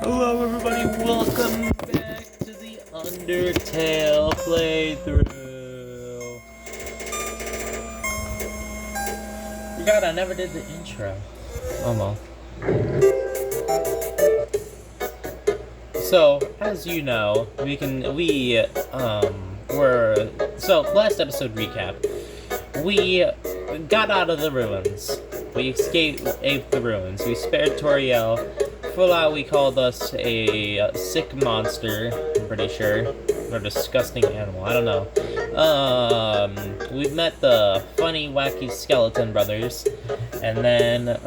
Hello everybody, welcome back to the Undertale playthrough. Forgot I never did the intro. Oh well. So, as you know, last episode recap. We got out of the ruins. We escaped the ruins. We spared Toriel. For that, we called us a sick monster, I'm pretty sure. Or disgusting animal, I don't know. We met the funny, wacky skeleton brothers. And then,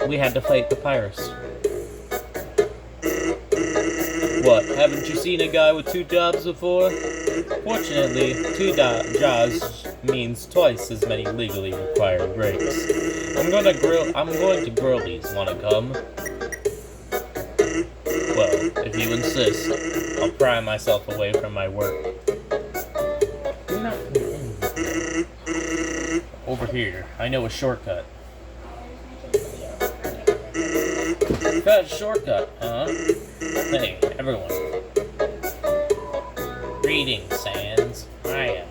we had to fight the pirates. What, haven't you seen a guy with 2 jobs before? Fortunately, 2 jobs means twice as many legally required breaks. I'm going to grill these. Wanna come? Well, if you insist, I'll pry myself away from my work. Over here, I know a shortcut. Fast shortcut, huh? Hey, everyone. Greetings, Sans. Hiya.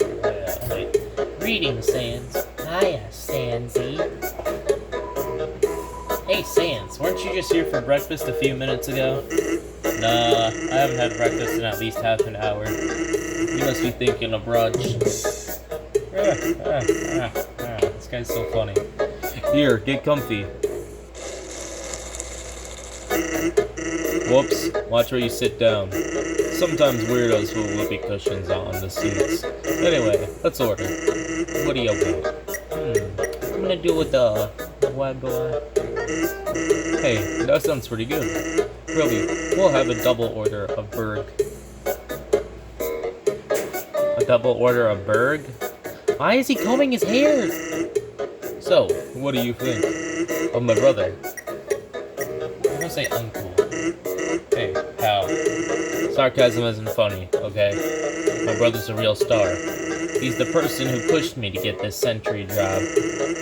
Greetings, Sans. Hiya, Sansy. Hey, Sans, weren't you just here for breakfast a few minutes ago? Nah, I haven't had breakfast in at least half an hour. You must be thinking of brunch. This guy's so funny. Here, get comfy. Whoops, watch where you sit down. Sometimes weirdos put whoopee cushions on the seats. Anyway, let's order. What do you want? I'm gonna do with the waggle. Hey, that sounds pretty good. Really, we'll have a double order of burg. A double order of burg? Why is he combing his hair? So, what do you think of my brother? I'm gonna say uncle. Hey, pal. Sarcasm isn't funny, okay? My brother's a real star. He's the person who pushed me to get this sentry job.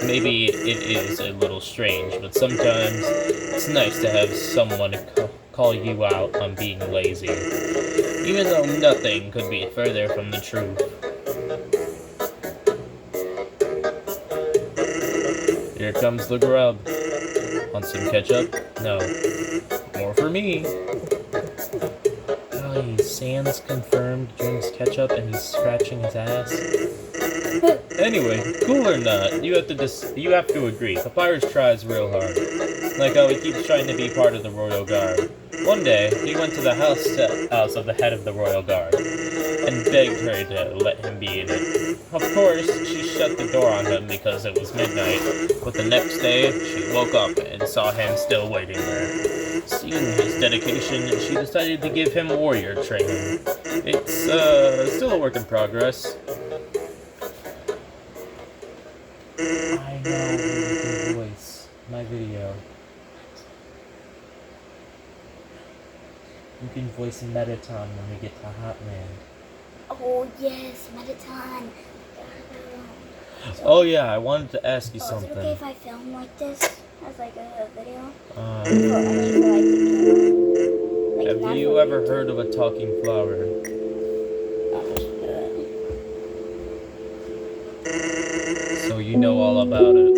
Maybe it is a little strange, but sometimes it's nice to have someone to call you out on being lazy. Even though nothing could be further from the truth. Here comes the grub. Want some ketchup? No. More for me. Sans confirmed drinks ketchup and he's scratching his ass. Anyway, cool or not, you have to agree. The pirates tries real hard. Like how he keeps trying to be part of the Royal Guard. One day, he went to the house of the head of the Royal Guard and begged her to let him be in it. Of course, she shut the door on him because it was midnight, but the next day, she woke up and saw him still waiting there. Seeing his dedication, she decided to give him warrior training. It's, still a work in progress. I know you can voice my video. You can voice Mettaton when we get to Hotland. Oh yes, Mettaton. Oh yeah, I wanted to ask you something. Is it okay if I film like this as like a video? Have you ever heard of a talking flower? So you know all about it.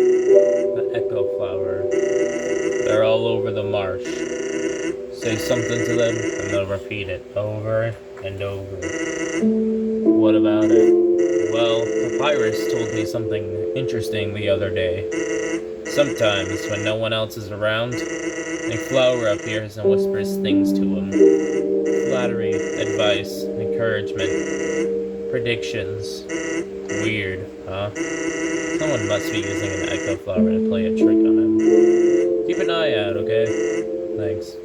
The echo flower. They're all over the marsh. Say something to them, and they'll repeat it over and over. What about it? Well, the pirates told me something interesting the other day. Sometimes, when no one else is around, a flower appears and whispers things to him. Flattery, advice, encouragement, predictions. Weird, huh? Someone must be using an echo flower to play a trick on him. Keep an eye out, okay? Thanks.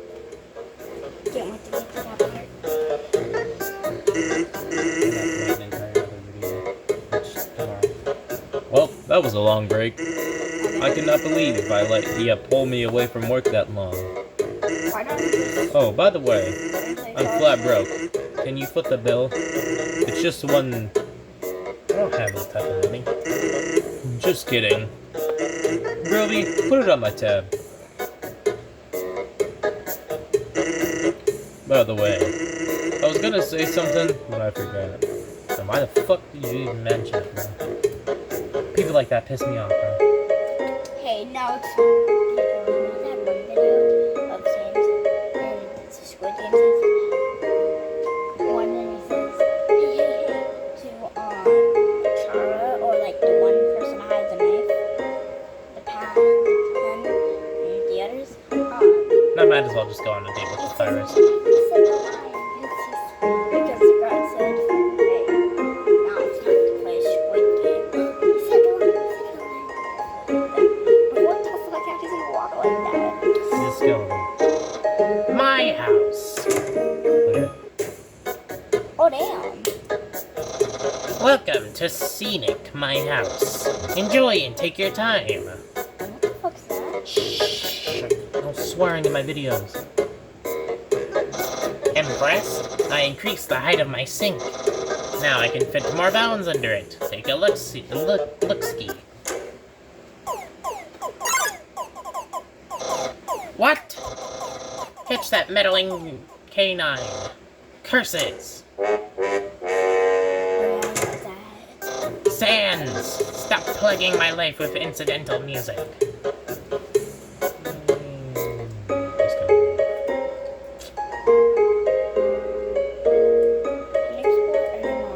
Can't wait to get to that part. Well, that was a long break. I cannot believe I let Dia pull me away from work that long. Why don't you Oh, by the way, I'm flat broke. Can you foot the bill? It's just one... I don't have that type of money. Just kidding. Groovy, put it on my tab. By the way, I was gonna say something, but I forgot. So why the fuck did you even mention it, bro? People like that piss me off, bro. Hey, now it's you know that one video of James and it's a Squid Game says one and he says hey to Chara or like the one person that has a knife, the path, the pen, and the others. I might as well just go on a date with the virus. He said the line because the guard said, hey, now it's time to play Squid Game. He said the line, But what the fuck? How does he walk like that? He's a skeleton. My house. Okay. Oh, damn. Welcome to Scenic, my house. Enjoy and take your time. What the fuck's that? Shh. No swearing in my videos. Impressed? I increased the height of my sink. Now I can fit more bounds under it. Take a look-ski. What? Hitch that meddling canine. Curses. Sans! Stop plaguing my life with incidental music.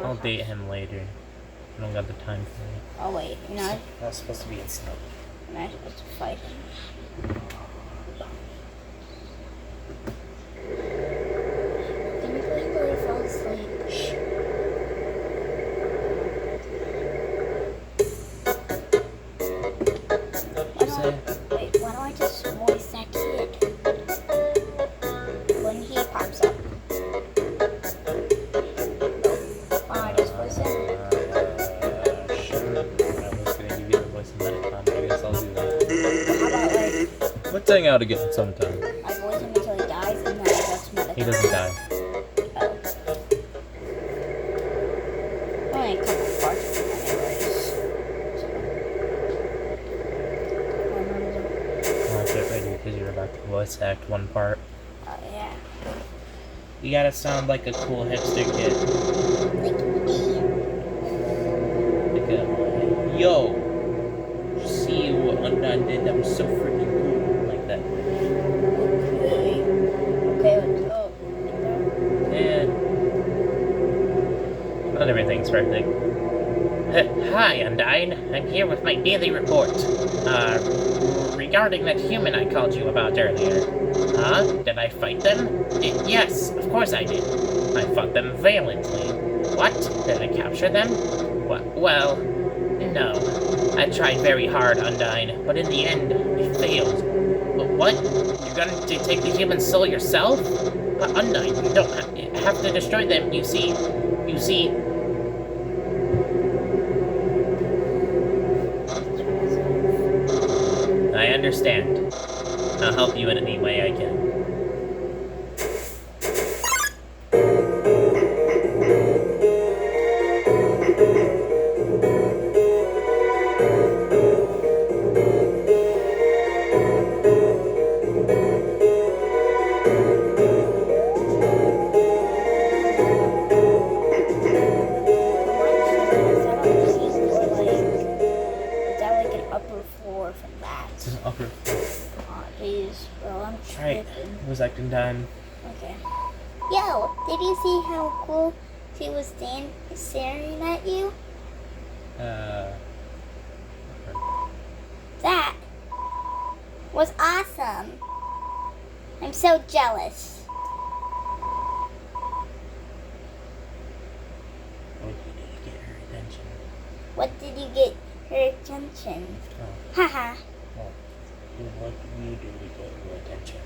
I'll date him later. I don't got the time for it. Oh, wait. You're not, That's supposed to be in snow. you're not supposed to fight him. Can you play until he falls asleep? Why don't I just voice that kid when he pops up? Why don't I just voice him? Sure. I was gonna give you the voice of Medicom, but I guess I'll do that. How about like Let's hang out again sometime. I voice him until he dies and then I watch Medicom? He doesn't die. Oh. Only a couple parts of him anyways. So. I'll get ready because you're about to voice act one part. Oh, yeah. You gotta sound like a cool hipster kid. Like me. Like a, yo, see what Undone did? That was so freaking cool. Like that. Okay. Okay, let's go. And not everything's perfect. Hi, Undyne. I'm here with my daily report. Regarding that human I called you about earlier. Huh? Did I fight them? Yes, of course I did. I fought them valiantly. What? Did I capture them? Well, no. I tried very hard, Undyne, but in the end, it failed. What? You're going to take the human soul yourself? Undyne, you don't have to destroy them, you see. I understand. I'll help you in any way I can. Is that like an upper floor from that? It's an upper. Jeez, bro, I'm Right. tripping. It was acting time. Okay. Yo, did you see how cool she was staring at you? That was awesome. I'm so jealous. What did you get her attention? What did you get her attention? Oh, Haha. well, what did you do to get her attention?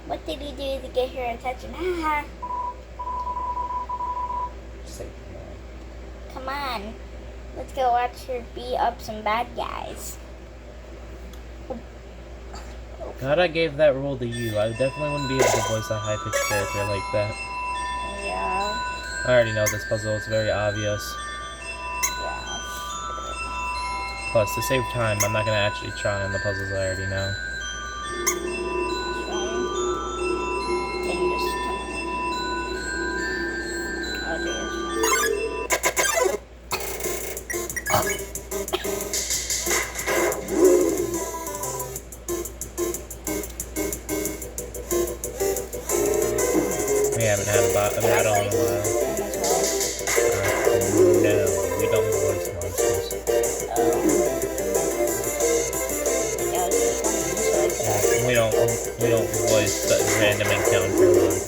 What did you do to get her attention? Haha. Say Come on. Let's go watch her beat up some bad guys. God, I gave that role to you. I definitely wouldn't be able to voice a high-pitched character like that. Yeah. I already know this puzzle. It's very obvious. Yeah. Plus, to save time, I'm not going to actually try on the puzzles I already know. Can you just come haven't had a battle in a while. No, we don't voice monsters. We don't voice the random encounter monsters.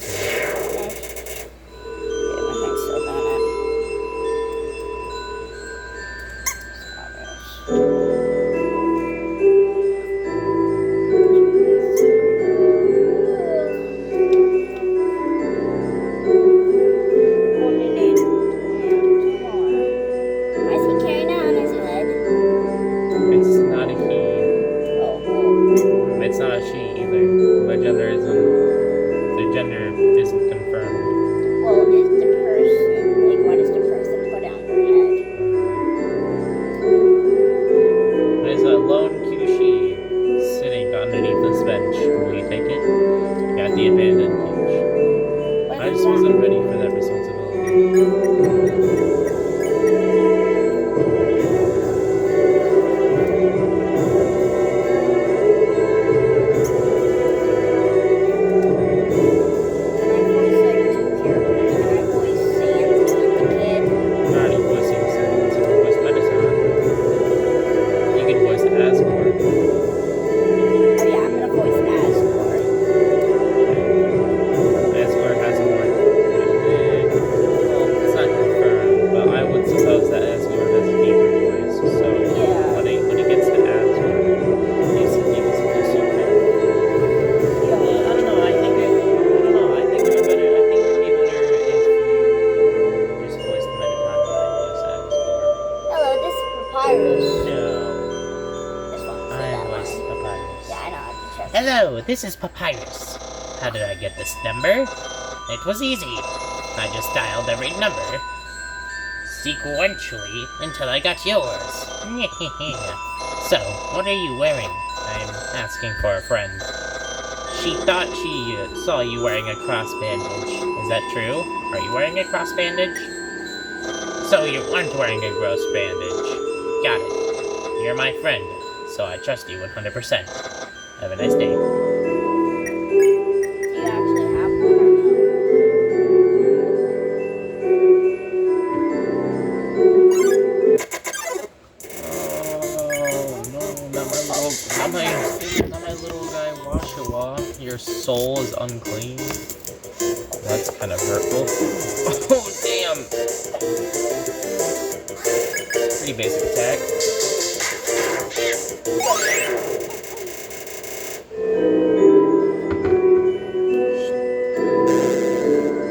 Hello, this is Papyrus. How did I get this number? It was easy. I just dialed every number sequentially until I got yours. So, what are you wearing? I'm asking for a friend. She thought she saw you wearing a cross bandage. Is that true? Are you wearing a cross bandage? So you aren't wearing a gross bandage. Got it. You're my friend, so I trust you 100%. Have a nice day. Do you actually have one or Oh no, not my little guy Washawa. Your soul is unclean. That's kind of hurtful. Oh damn! Pretty basic attack.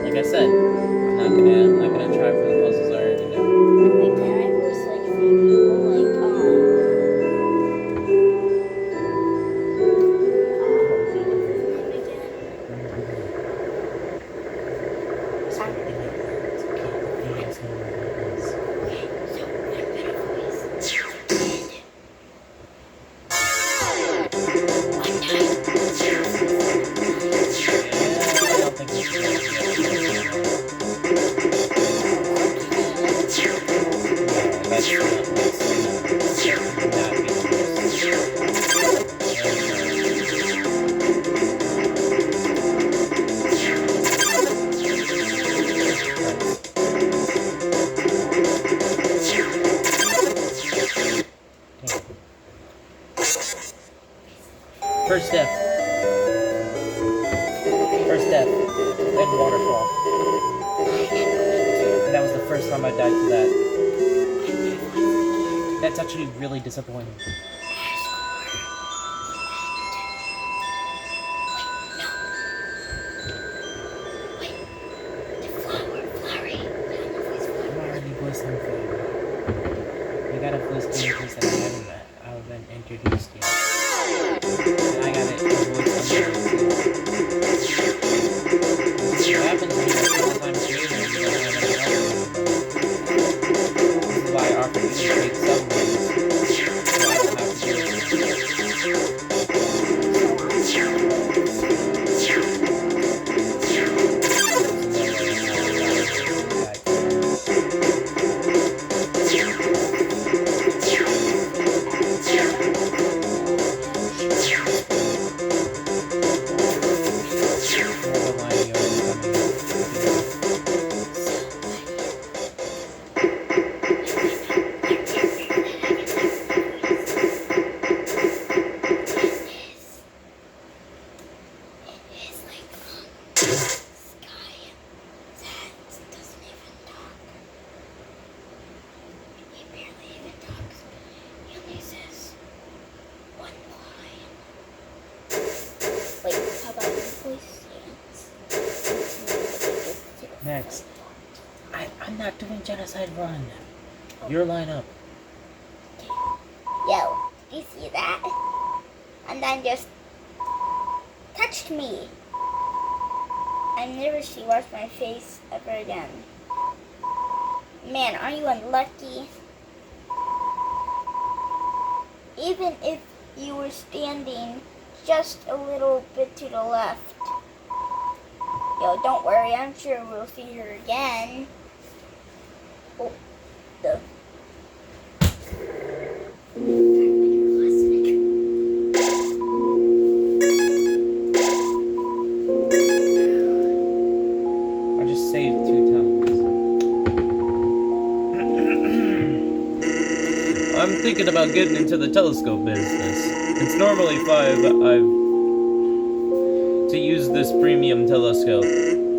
Like I said, I'm not gonna try for the puzzles I already know. Wait, can I voice like three people? First step. Then waterfall. And that was the first time I died to that. That's actually really disappointing. I got a voice characters that I haven't introduced yet. And I got it voice what happens when you have full-time creator and you don't have any help? This is why I offer you to take some ways. So I don't have to do next. I'm not doing genocide run. Your line up. Yo, you see that? And then just touched me. I never see wash my face ever again. Man, are you unlucky? Even if you were standing just a little bit to the left. Yo, don't worry, I'm sure we'll see her again. Oh, the... I just saved 2 times. I'm thinking about getting into the telescope business. It's normally $5 to use this premium telescope,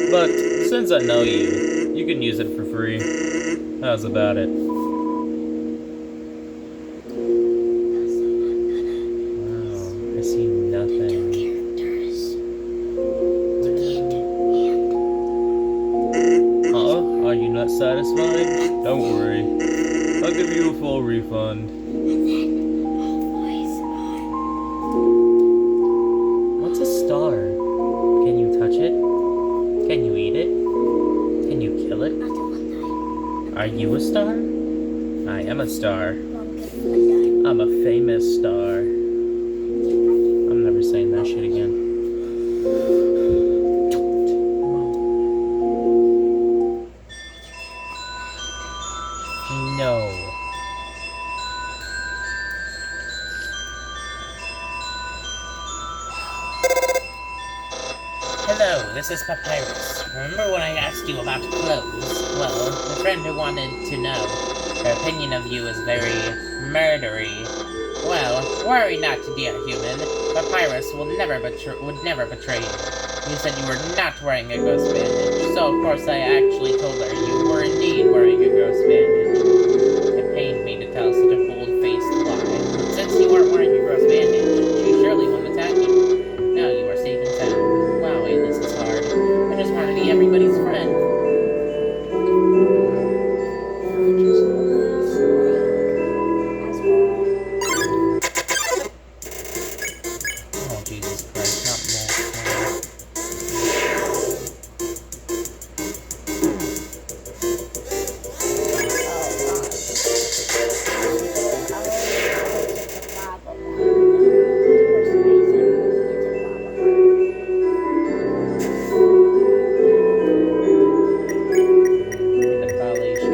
but since I know you, you can use it for free. How's about it? Wow, I see nothing. Are you not satisfied? Don't worry. I'll give you a full refund. What's a star? Can you touch it? Can you eat it? Can you kill it? Are you a star? I am a star. I'm a famous star. I'm never saying that shit again. No. Hello, this is Papyrus. Remember when I asked you about clothes? Well, the friend who wanted to know. Her opinion of you is very murdery. Well, worry not, dear human. Papyrus would never betray you. You said you were not wearing a ghost bandage, so of course I actually told her you were indeed wearing a ghost bandage. It pained me to tell such a bold-faced lie, but since you weren't wearing your ghost bandage, she surely wouldn't attack you. Now you are safe and sound. Wowie, this is hard. I just want to be everybody's friend. Oh, Jesus Christ, not more. The ballet shoes.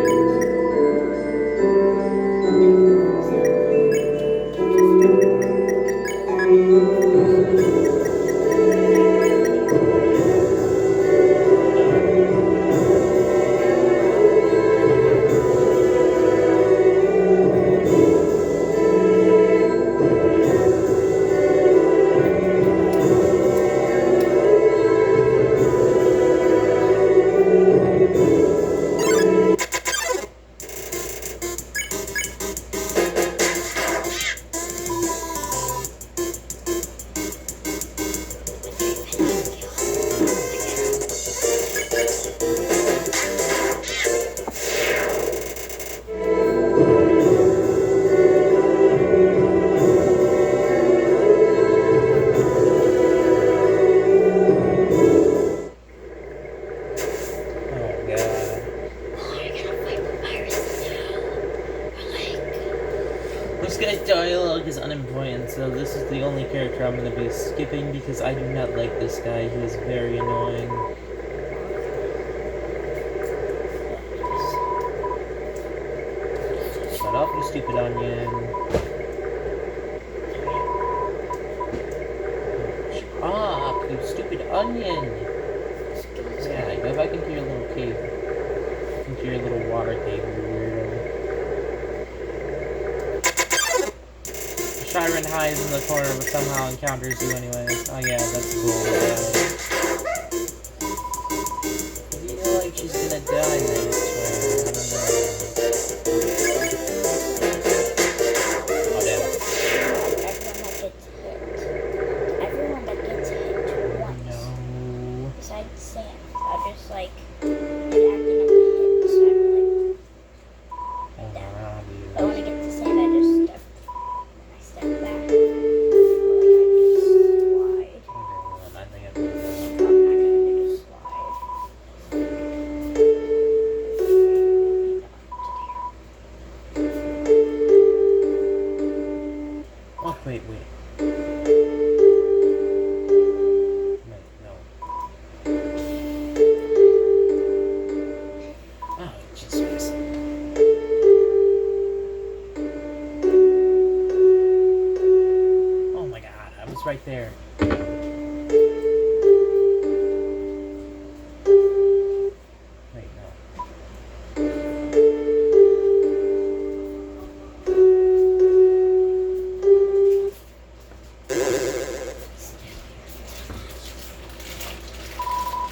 This guy's dialogue is unimportant, so this is the only character I'm going to be skipping because I do not like this guy. He is very annoying. Shut up, you stupid onion. Shut up, you stupid onion. Yeah, go back into your little cave. Into your little water cave, you weirdo. Shiren hides in the corner but somehow encounters you anyways. Oh yeah, that's cool. I feel like she's gonna die next turn. I don't know. Oh damn. Everyone that gets hit once. No. Besides Sam, are just like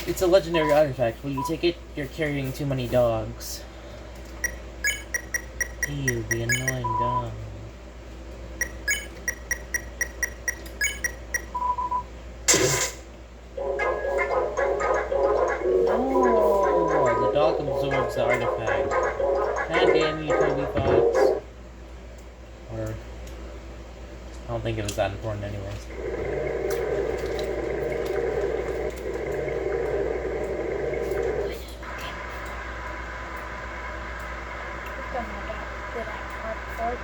It's a legendary artifact. Will you take it? You're carrying too many dogs. Ew, the annoying dog. Oh, the dog absorbs the artifact. God damn you, Toby Fox. Or, I don't think it was that important anyways. I'm not good at hardcore.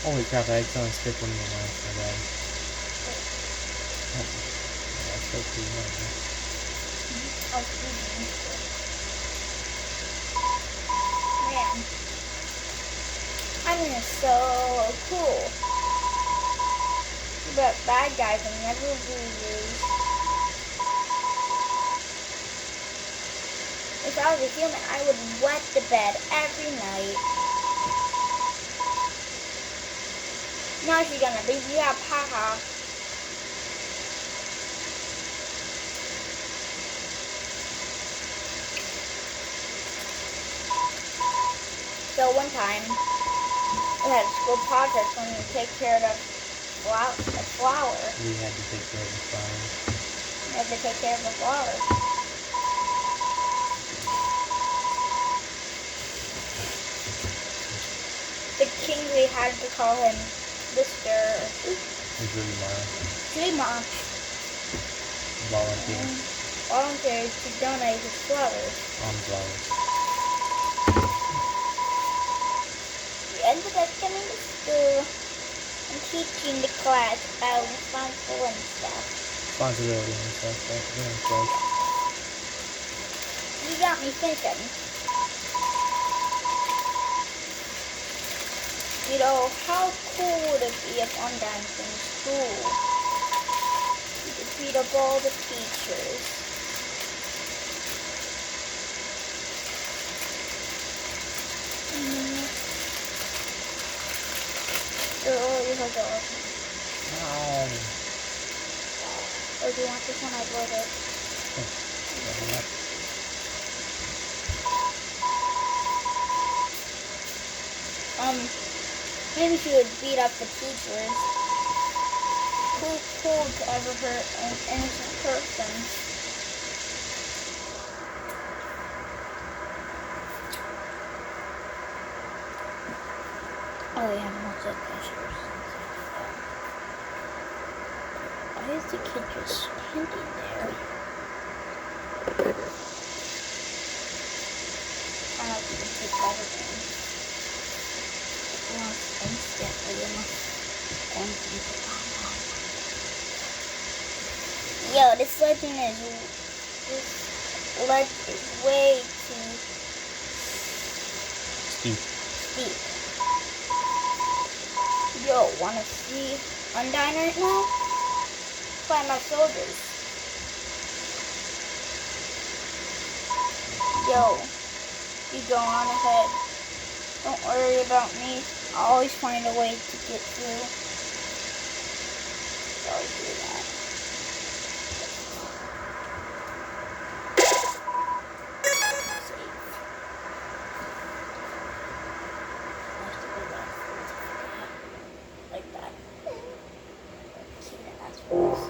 Holy crap, I accidentally skipped one of the lines, my bad. Oh, that's so cool. Oh, man. I mean, it's so cool. But bad guys are never losers. If I was a human, I would wet the bed every night. Now she's gonna beat me up, haha. So one time, we had a school project when we take care of a flower. We had to take care of the flower. We had to take care of the flower. The king, we had to call him Mr. Dreamer. Volunteer. Volunteers to donate his flowers. On flowers. We ended up coming to school and teaching the class about responsible and stuff. Responsibility and stuff. That's You got me thinking. You know, how cool would it be if on dancing school you could beat up all the teachers? Oh, you hold on. Oh. Or do you want this one? I wrote it. Maybe she would beat up the teachers. Who could ever hurt an innocent person? Oh yeah, lots of pictures. Why is the kid just standing there? I don't think it's better than instantly Yo, this legend is way too steep. Yo, wanna see Undyne right now? Find my soldiers. Yo, you go on ahead. Don't worry about me. I'll always find a way to get through. Always do that. Like that. Cute ass voice.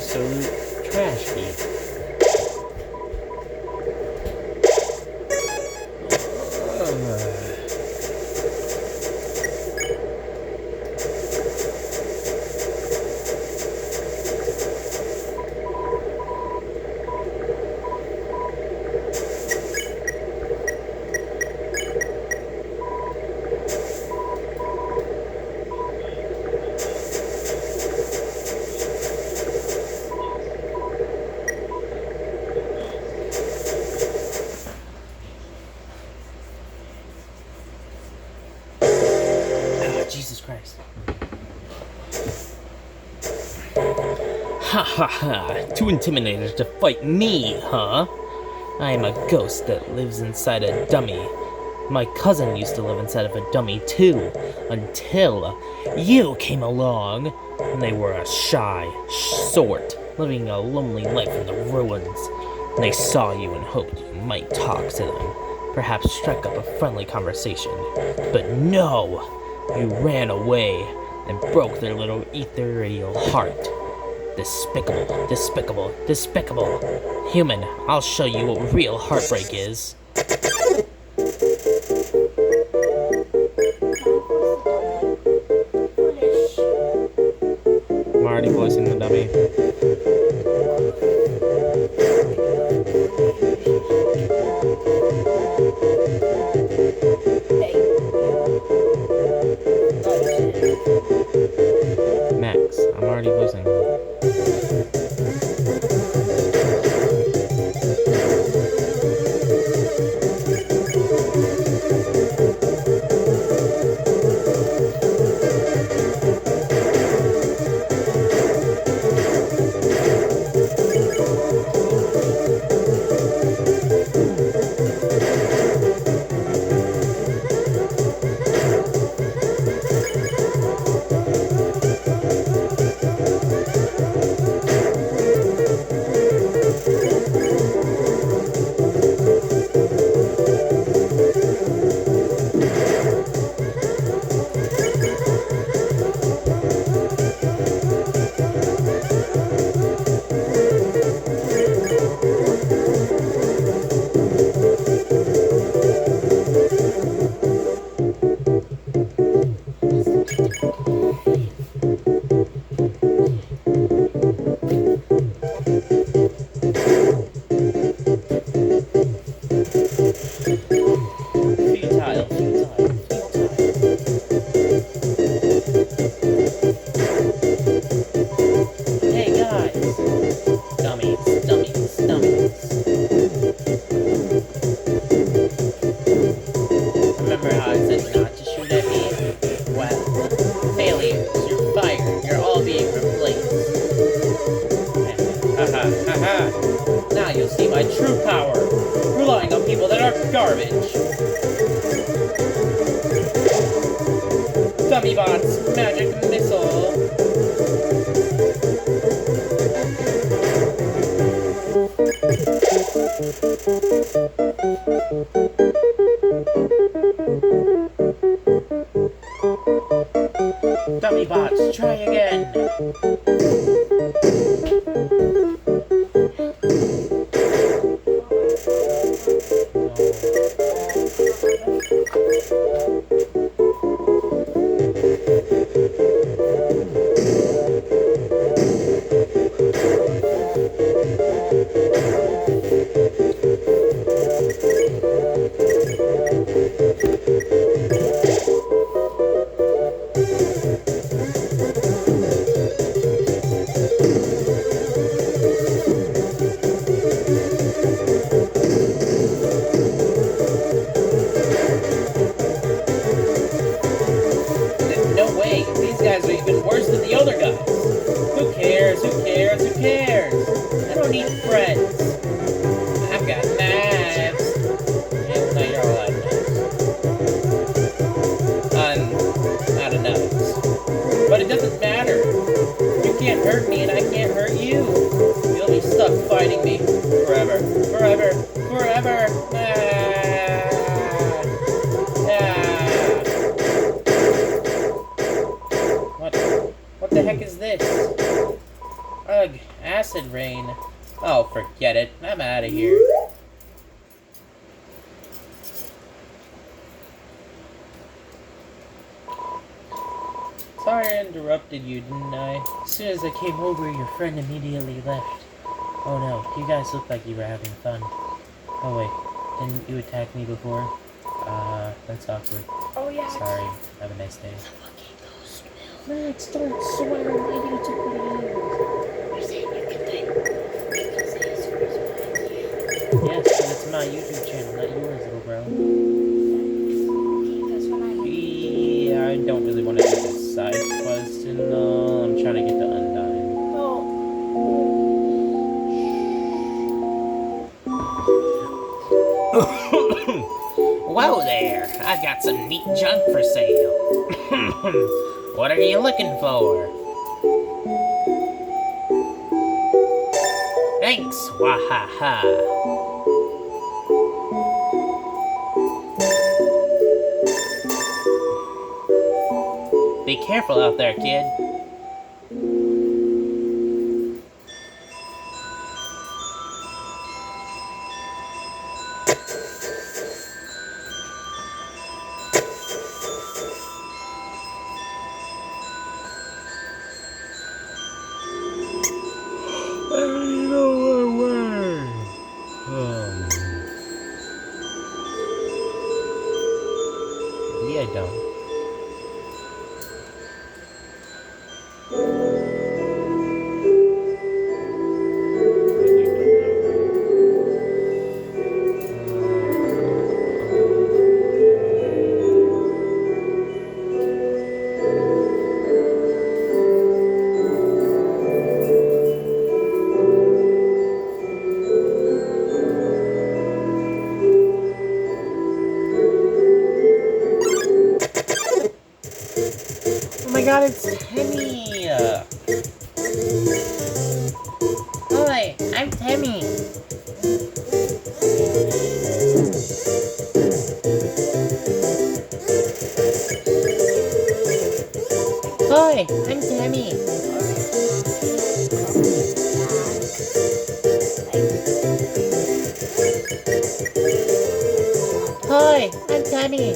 absolute trash heap. Jesus Christ. Ha ha ha! Too intimidated to fight me, huh? I am a ghost that lives inside a dummy. My cousin used to live inside of a dummy too, until you came along. And they were a shy sort, living a lonely life in the ruins. And they saw you and hoped you might talk to them, perhaps strike up a friendly conversation. But no! You ran away and broke their little ethereal heart. Despicable, despicable, despicable. Human, I'll show you what real heartbreak is. I'm already voicing the dummy. Max, I'm already voicing. Now you'll see my true power, relying on people that are garbage. Dummy bots, magic missile. Dummy bots, try again. But it doesn't matter. You can't hurt me and I can't hurt you. You'll be stuck fighting me forever. Forever. Forever. What the heck is this? Ugh, acid rain. Oh, forget it. I'm out of here. Sorry I interrupted you, didn't I? As soon as I came over, your friend immediately left. Oh no, you guys look like you were having fun. Oh wait, didn't you attack me before? That's awkward. Oh yeah. Sorry, have a nice day. Max, don't swear. Why do you took me here? You're saying you can say swears, Yes, but it's my YouTube channel, not yours, little bro. because when I Yeah, I don't really want to do this side quest, and I'm trying to get to Undyne. Whoa there! I've got some neat junk for sale. What are you looking for? Thanks, wahaha. Be careful out there, kid. Maybe I don't. Oh my god, it's Timmy! Hi, I'm Timmy. Hi, I'm Timmy. Hi, I'm Timmy.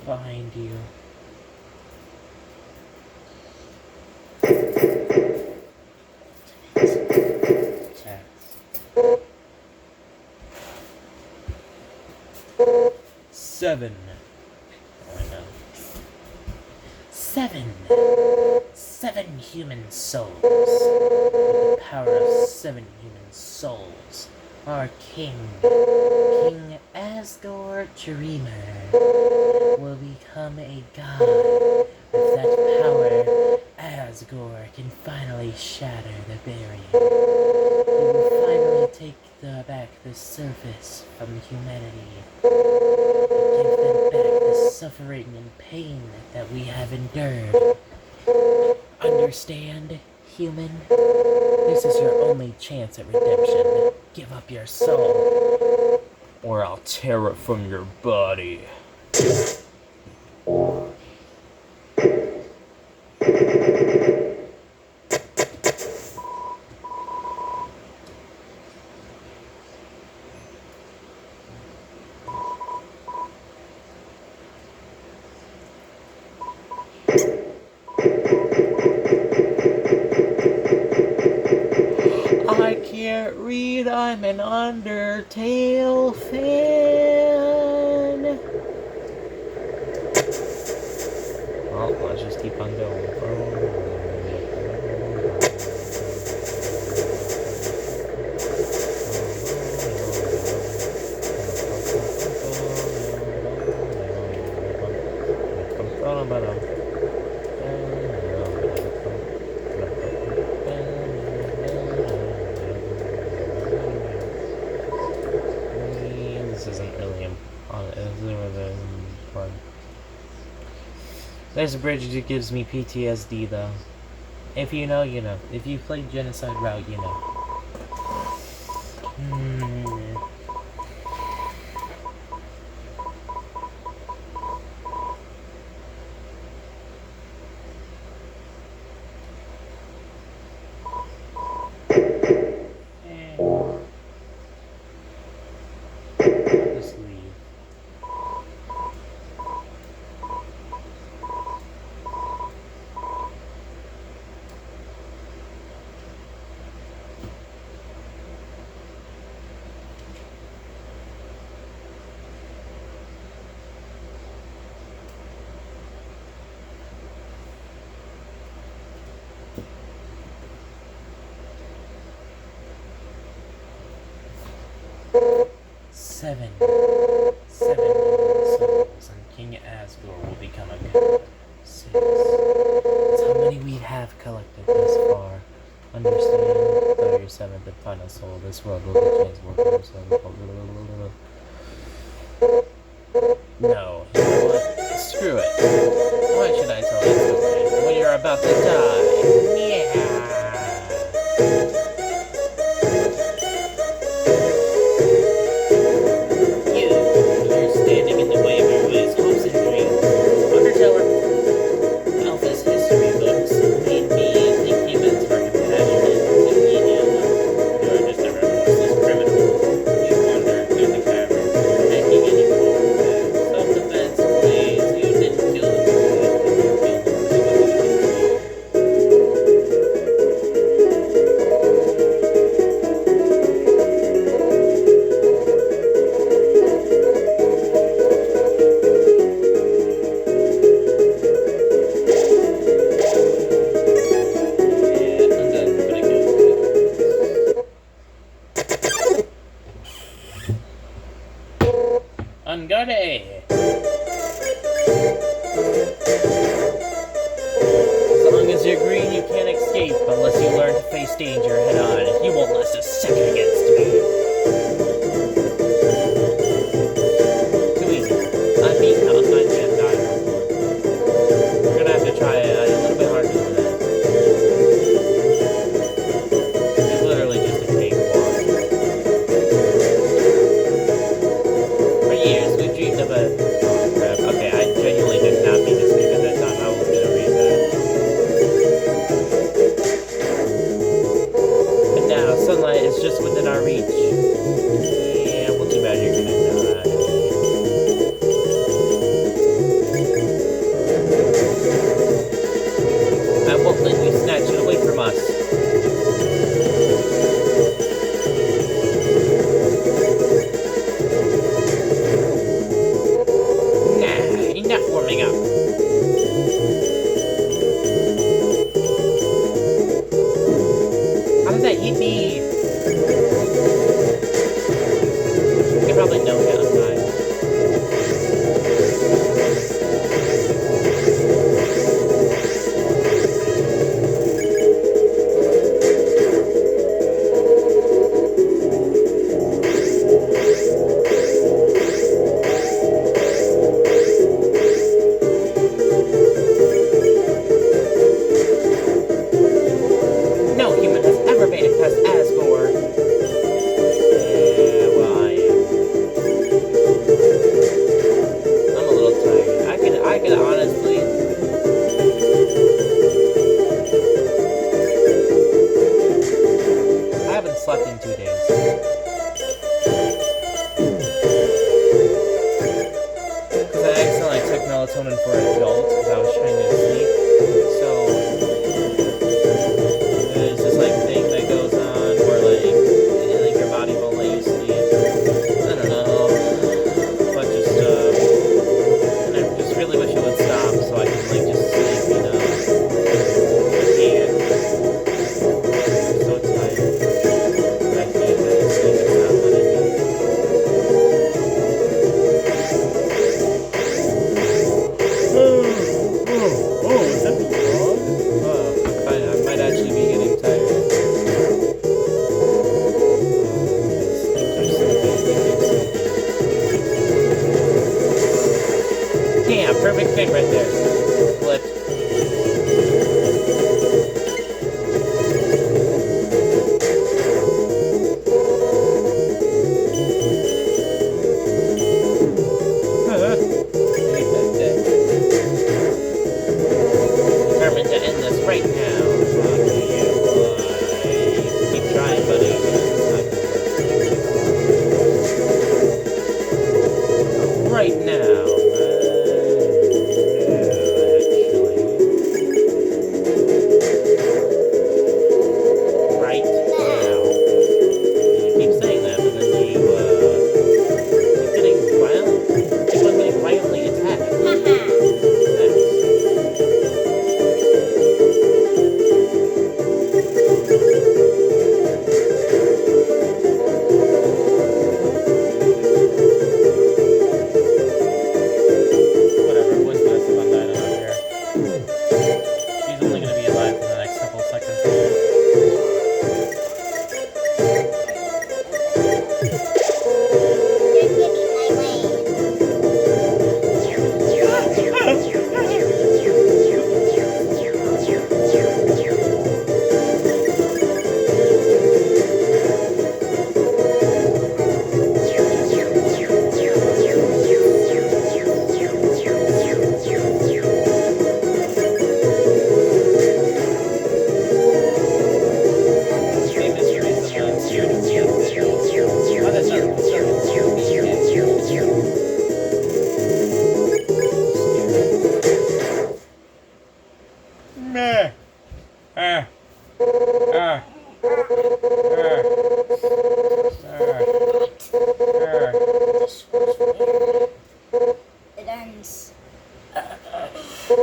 Behind you. Chats. 7. Oh no. 7. 7 human souls. With the power of 7 human souls, our king, King Asgore Dreamer, will become a god. With that power, Asgore can finally shatter the barrier. He will finally take back the surface from humanity. Give them back the suffering and pain that we have endured. Understand, human? This is your only chance at redemption. Give up your soul, or I'll tear it from your body. I can't read, I'm an Undertale fan. Well, let's just keep on going. This bridge gives me PTSD, though. If you know, you know. If you played Genocide Route, you know. Just leave. Seven souls, and King Asgore will become a god. 6. That's how many we have collected thus far. Understand, though your 7th and final soul, this world will be transformed. No, you know what? Screw it. Why should I tell you something when you're about to die? Yeah. You're standing in the way of everybody's hopes and dreams. Undertale Alpha's history books made me think humans were compassionate. You're just a remorseless criminal. You wander through the cavern, making any self-defense plays. You didn't kill them. You killed them. Unguarded! As long as you're green, you can't escape unless you learn to face danger head on. You won't last a second against me. Too easy. I'm being outside the die. We're gonna have to try it a little bit harder than that. It's literally just a cakewalk. For years, we've dreamed of a... Oh, crap. Okay, I genuinely did not mean to speak at that time. I was gonna read that. But now, sunlight is just within our reach. Yeah, well, too bad you're gonna die. I won't let you snatch it away from us. Enough warming up. How did that hit me? You probably know that I'm dying. No human has ever made it past Asgore. Yeah, well, I am. I'm a little tired. I could honestly... I haven't slept in 2 days. Because I accidentally took melatonin for adults because I was trying to sleep. So... there's this like thing that goes on where like your body won't let you sleep. I don't know, a bunch of stuff. And I just really wish it would stop so I can like just sleep, you know. I can't. I'm so tired. I can't let it sleep. It's not letting me. Oh, is that the dog? Oh, I might actually be getting tired. Damn, perfect fit right there.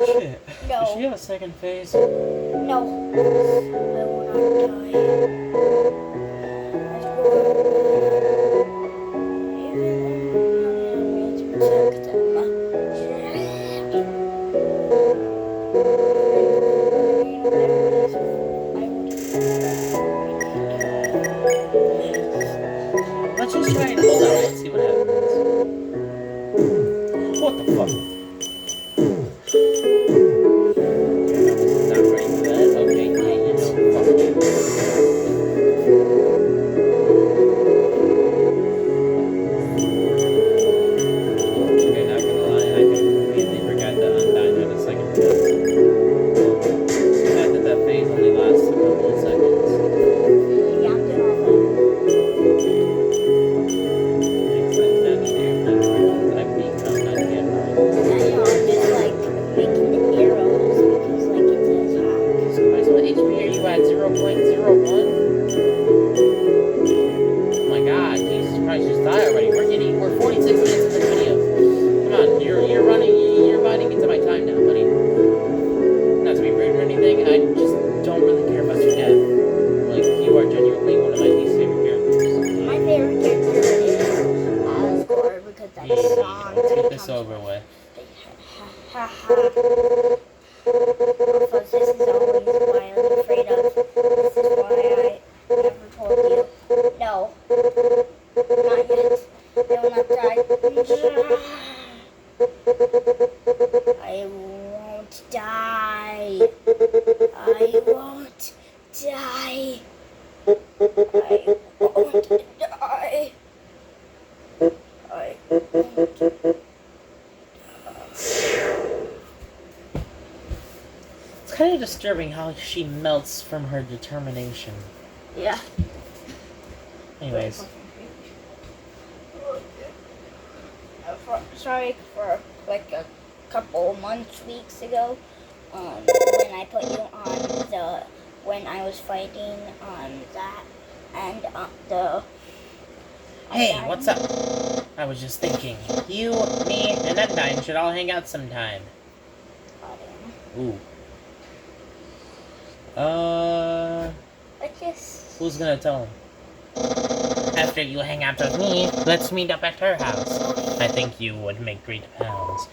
Shit. No. Does she have a second face? No. I will not die. Let's go. Even though to protect them. Let's just try and hold out and see what happens. What the fuck? Not ready for that? Okay, yeah, you know, fuck you. Okay, not gonna lie, I completely forgot that Undyne had a second face. The fact that that phase only lasts a couple of seconds. Yeah, I'm doing all that. Makes sense now that you're that I'm being found on camera. I'm just like making the arrows because like it's an attack. Guys, what HP are you at? 0.01? Oh my god, Jesus Christ, just die already. We're 46 minutes into the video. Come on, you're biting into my time now, buddy. Not to be rude or anything, I just don't really care about your death. Like, you are genuinely one of my least favorite characters. My favorite character is Asgore because that song. Get this over with. Ha ha. Folks, this is always why I'm afraid of. This is why I never told you. No. Not yet. I will not die. I won't die. I won't die. I won't die. I won't. It's kind of disturbing how she melts from her determination. Yeah. Anyways. Sorry for like a couple months, weeks ago, when I put you on when I was fighting that and the. Hey, what's up? I was just thinking, you, me, and Undyne should all hang out sometime. Ooh. I just. Who's gonna tell him? After you hang out with me, let's meet up at her house. I think you would make great pals.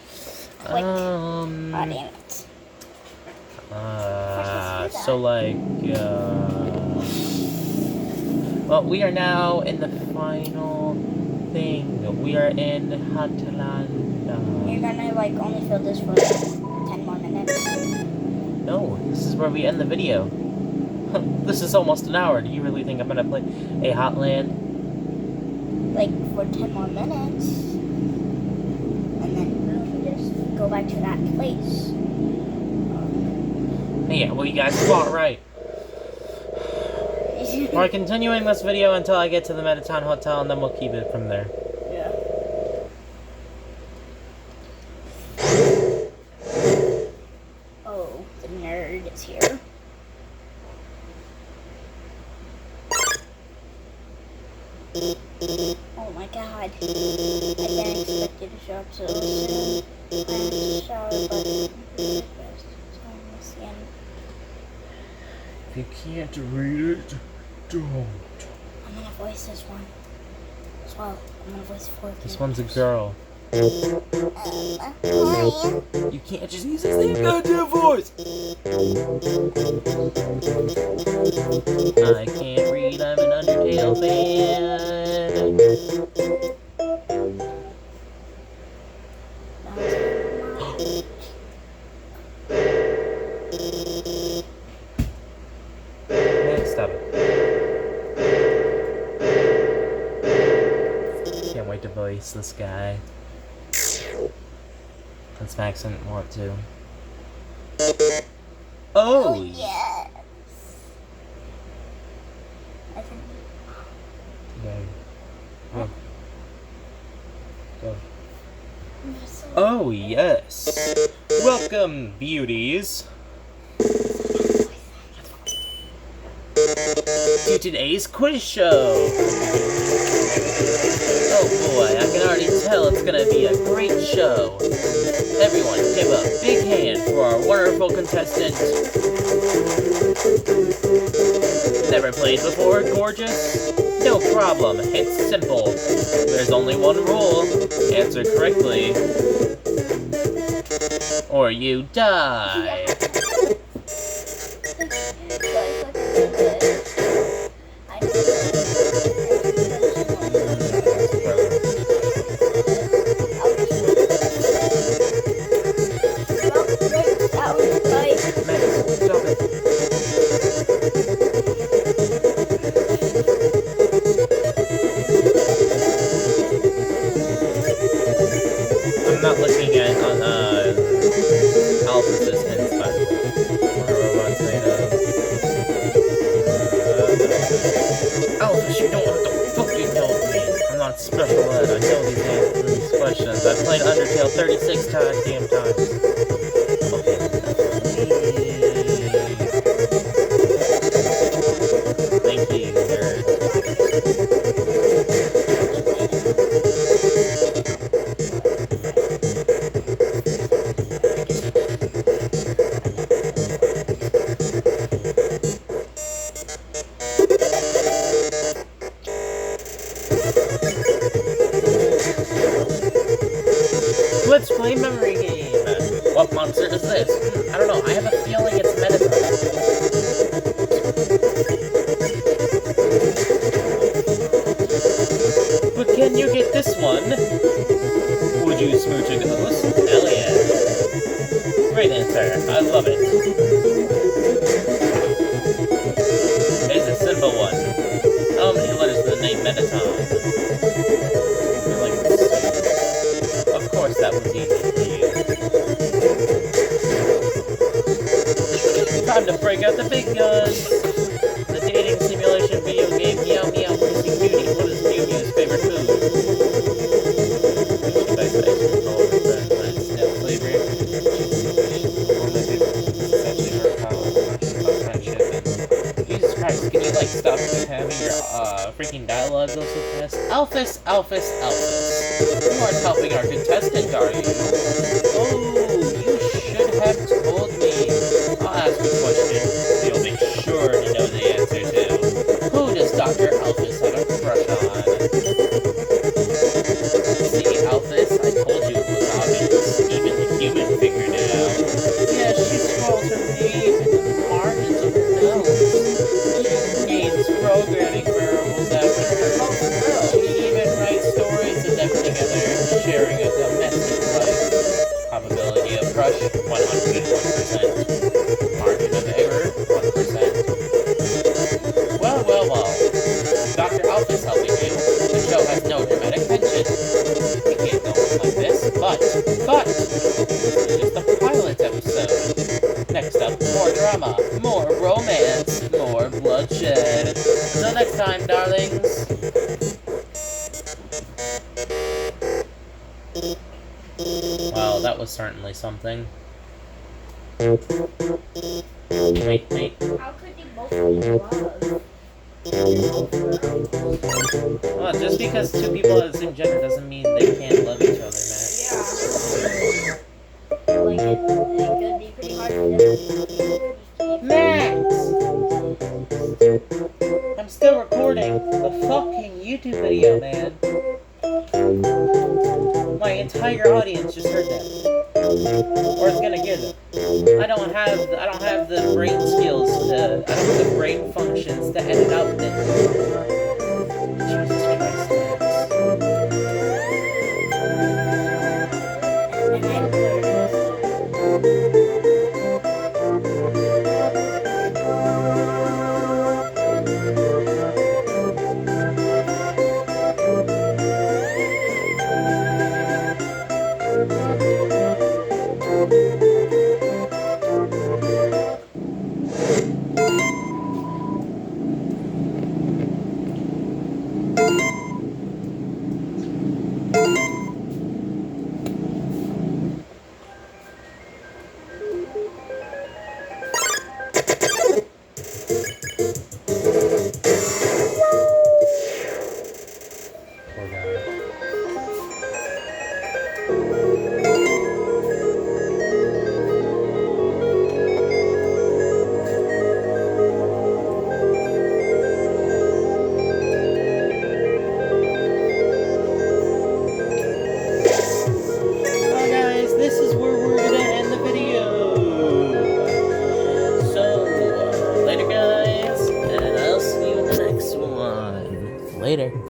Click. Oh, damn it. So like, well, we are now in the final thing. We are in Hotland. You're gonna like only fill this for 10 more minutes. No, this is where we end the video. This is almost an hour. Do you really think I'm gonna play a Hotland? Like for 10 more minutes. And then we'll just go back to that place. Yeah, well, you guys fought right. We're continuing this video until I get to the Mediton Hotel, and then we'll keep it from there. Yeah. Oh, the nerd is here. Oh my god. I didn't expect you to show up so soon. I'm sorry, but If you can't read it, don't. I'm gonna voice this one as well. I'm gonna voice 4 This one's a girl. Hi. You can't just use the same goddamn voice! I can't read, I'm an Undertale fan. Stop it. Can't wait to voice this guy. That's my accent more too. Oh! Yes. I think. Go. Go. Oh, yes! Welcome, beauties! To today's quiz show! Oh boy, I can already tell it's gonna be a great show. Everyone, give a big hand for our wonderful contestant. Never played before, gorgeous? No problem, it's simple. There's only one rule. Answer correctly, or you die. I'm not looking at Alphys's hints, but what are robots made of? Alphys, you don't have to fucking tell me. I'm not special ed. I know these answers to these questions. I've played Undertale 36 goddamn times. Okay. Thank you, nerd. Let's play memory game. What monster is this? I don't know. I have a feeling it's Metatron. But can you get this one? Would you smooch a ghost? Hell yeah. Great answer. I love it. Here's a simple one. How many letters to the name Metatron? Of course that was easy for you. Time to break out the big guns! The dating simulation video game Meow Meow Kissing Beauty. What is Mew Mew's favorite food? Jesus Christ, can you like stop having your freaking dialogue go so fast? Alphys, Alphys, Alphys. You aren't helping our contestant, are you? Oh, you should have told me. I'll ask a question you'll be sure to know the answer to. Who does Dr. Alphys have a crush on? See, Alphys, I told you it was obvious. Even the human figured it out. Yeah, she scrolls her name into the margins of her nose. She needs programming variables after her. She even writes stories of them together, sharing a domestic life. Probability of crush, 101%. Margin of error, 1%. Well, well, well. Dr. Alphys helping you. The show has no dramatic tension. We can't go on like this, but, this is just the pilot episode. Next up, more drama, more romance, more bloodshed. Until next time, darlings. Wow, that was certainly something. Wait. How could they both be in love? Well, just because two people of the same gender doesn't mean they can't love each other, Matt. Yeah. Like, it could be pretty hard for them. Max! I'm still recording the fucking YouTube video, man. My entire audience just heard that. Or is gonna hear them. I don't have the brain skills to, I don't have the brain functions to edit out this.